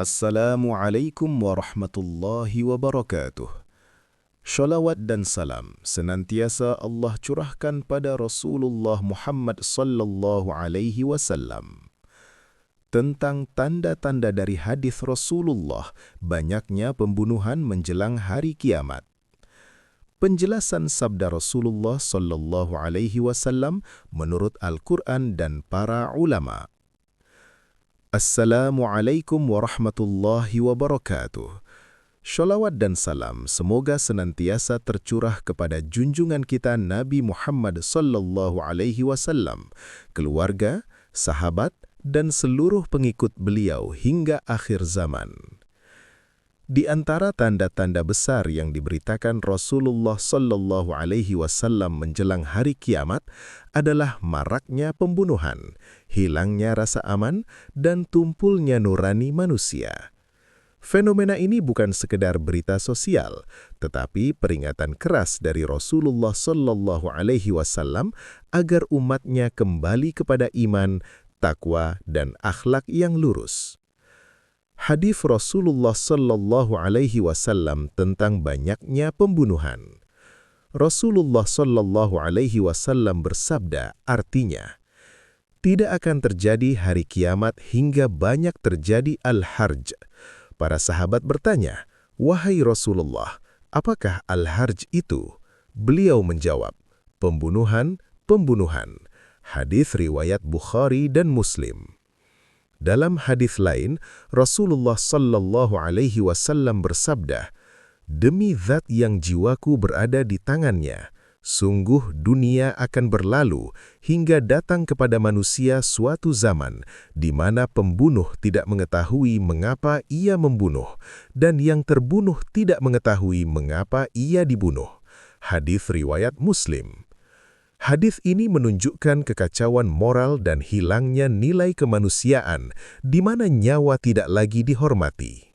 Assalamualaikum warahmatullahi wabarakatuh. Shalawat dan salam senantiasa Allah curahkan pada Rasulullah Muhammad sallallahu alaihi wasallam. Tentang tanda-tanda dari hadis Rasulullah, banyaknya pembunuhan menjelang hari kiamat. Penjelasan sabda Rasulullah sallallahu alaihi wasallam menurut Al-Quran dan para ulama. Assalamualaikum warahmatullahi wabarakatuh. Shalawat dan salam semoga senantiasa tercurah kepada junjungan kita Nabi Muhammad sallallahu alaihi wasallam, keluarga, sahabat, dan seluruh pengikut beliau hingga akhir zaman. Di antara tanda-tanda besar yang diberitakan Rasulullah sallallahu alaihi wasallam menjelang hari kiamat adalah maraknya pembunuhan, hilangnya rasa aman, dan tumpulnya nurani manusia. Fenomena ini bukan sekedar berita sosial, tetapi peringatan keras dari Rasulullah sallallahu alaihi wasallam agar umatnya kembali kepada iman, takwa, dan akhlak yang lurus. Hadis Rasulullah sallallahu alaihi wasallam tentang banyaknya pembunuhan. Rasulullah sallallahu alaihi wasallam bersabda, artinya, tidak akan terjadi hari kiamat hingga banyak terjadi al-harj. Para sahabat bertanya, wahai Rasulullah, apakah al-harj itu? Beliau menjawab, pembunuhan. Hadis riwayat Bukhari dan Muslim. Dalam hadis lain, Rasulullah sallallahu alaihi wasallam bersabda, demi zat yang jiwaku berada di tangannya, sungguh dunia akan berlalu hingga datang kepada manusia suatu zaman di mana pembunuh tidak mengetahui mengapa ia membunuh dan yang terbunuh tidak mengetahui mengapa ia dibunuh. Hadis riwayat Muslim. Hadis ini menunjukkan kekacauan moral dan hilangnya nilai kemanusiaan di mana nyawa tidak lagi dihormati.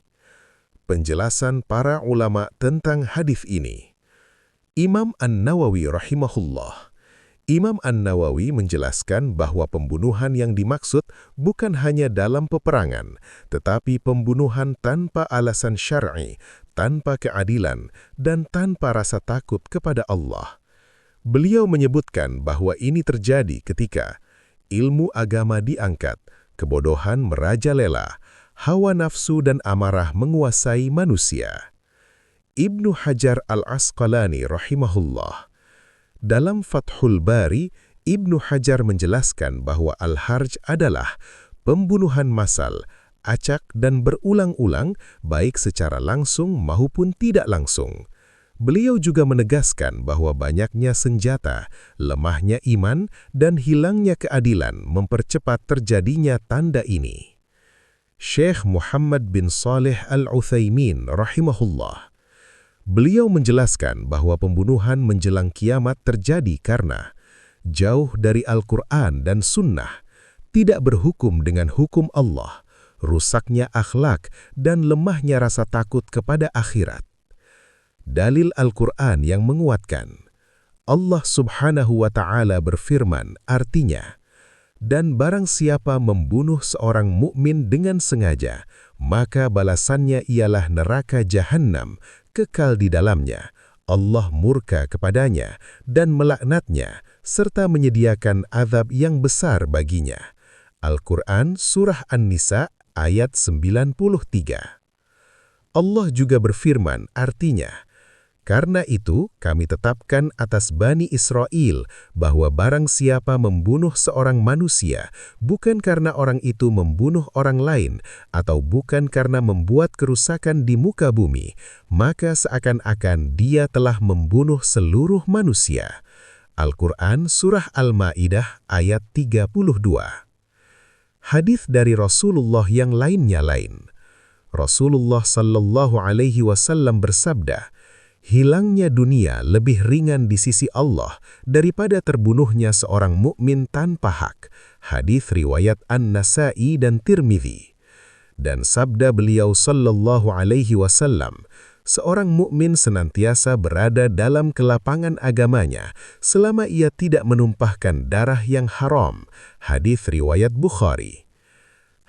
Penjelasan para ulama tentang hadis ini. Imam An-Nawawi rahimahullah. Imam An-Nawawi menjelaskan bahwa pembunuhan yang dimaksud bukan hanya dalam peperangan, tetapi pembunuhan tanpa alasan syar'i, tanpa keadilan, dan tanpa rasa takut kepada Allah. Beliau menyebutkan bahwa ini terjadi ketika ilmu agama diangkat, kebodohan merajalela, hawa nafsu dan amarah menguasai manusia. Ibnu Hajar al-Asqalani rahimahullah. Dalam Fathul Bari, Ibnu Hajar menjelaskan bahwa al-harj adalah pembunuhan massal, acak dan berulang-ulang baik secara langsung maupun tidak langsung. Beliau juga menegaskan bahwa banyaknya senjata, lemahnya iman, dan hilangnya keadilan mempercepat terjadinya tanda ini. Syekh Muhammad bin Saleh Al-Utsaimin rahimahullah. Beliau menjelaskan bahwa pembunuhan menjelang kiamat terjadi karena jauh dari Al-Quran dan Sunnah, tidak berhukum dengan hukum Allah, rusaknya akhlak, dan lemahnya rasa takut kepada akhirat. Dalil Al-Quran yang menguatkan. Allah subhanahu wa ta'ala berfirman, artinya, dan barang siapa membunuh seorang mukmin dengan sengaja, maka balasannya ialah neraka Jahannam, kekal di dalamnya. Allah murka kepadanya dan melaknatnya, serta menyediakan azab yang besar baginya. Al-Quran Surah An-Nisa ayat 93. Allah juga berfirman, artinya, karena itu, kami tetapkan atas Bani Israel bahwa barang siapa membunuh seorang manusia, bukan karena orang itu membunuh orang lain, atau bukan karena membuat kerusakan di muka bumi, maka seakan-akan dia telah membunuh seluruh manusia. Al-Quran Surah Al-Ma'idah ayat 32. Hadis dari Rasulullah yang lainnya lain. Rasulullah sallallahu alaihi wasallam bersabda, hilangnya dunia lebih ringan di sisi Allah daripada terbunuhnya seorang mukmin tanpa hak. Hadis riwayat An-Nasa'i dan Tirmidzi. Dan sabda beliau sallallahu alaihi wasallam, seorang mukmin senantiasa berada dalam kelapangan agamanya selama ia tidak menumpahkan darah yang haram. Hadis riwayat Bukhari.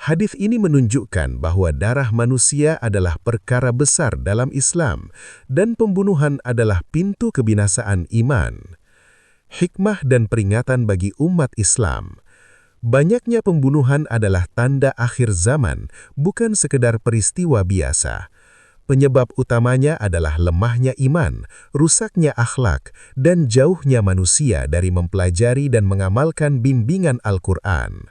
Hadis ini menunjukkan bahwa darah manusia adalah perkara besar dalam Islam dan pembunuhan adalah pintu kebinasaan iman. Hikmah dan peringatan bagi umat Islam. Banyaknya pembunuhan adalah tanda akhir zaman, bukan sekedar peristiwa biasa. Penyebab utamanya adalah lemahnya iman, rusaknya akhlak, dan jauhnya manusia dari mempelajari dan mengamalkan bimbingan Al-Quran.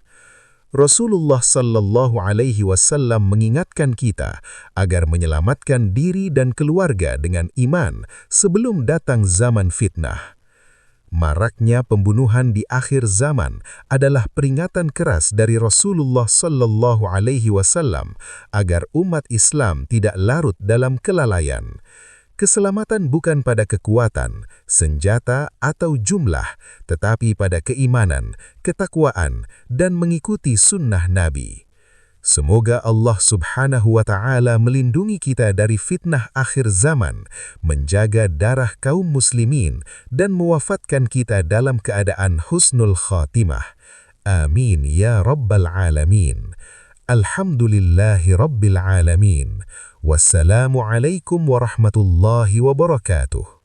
Rasulullah Sallallahu Alaihi Wasallam mengingatkan kita agar menyelamatkan diri dan keluarga dengan iman sebelum datang zaman fitnah. Maraknya pembunuhan di akhir zaman adalah peringatan keras dari Rasulullah Sallallahu Alaihi Wasallam agar umat Islam tidak larut dalam kelalaian. Keselamatan bukan pada kekuatan, senjata, atau jumlah, tetapi pada keimanan, ketakwaan, dan mengikuti sunnah Nabi. Semoga Allah Subhanahu wa Ta'ala melindungi kita dari fitnah akhir zaman, menjaga darah kaum muslimin, dan mewafatkan kita dalam keadaan husnul khatimah. Amin ya Rabbal Alamin. Alhamdulillahi Rabbil Alamin. Wassalamualaikum warahmatullahi wabarakatuh.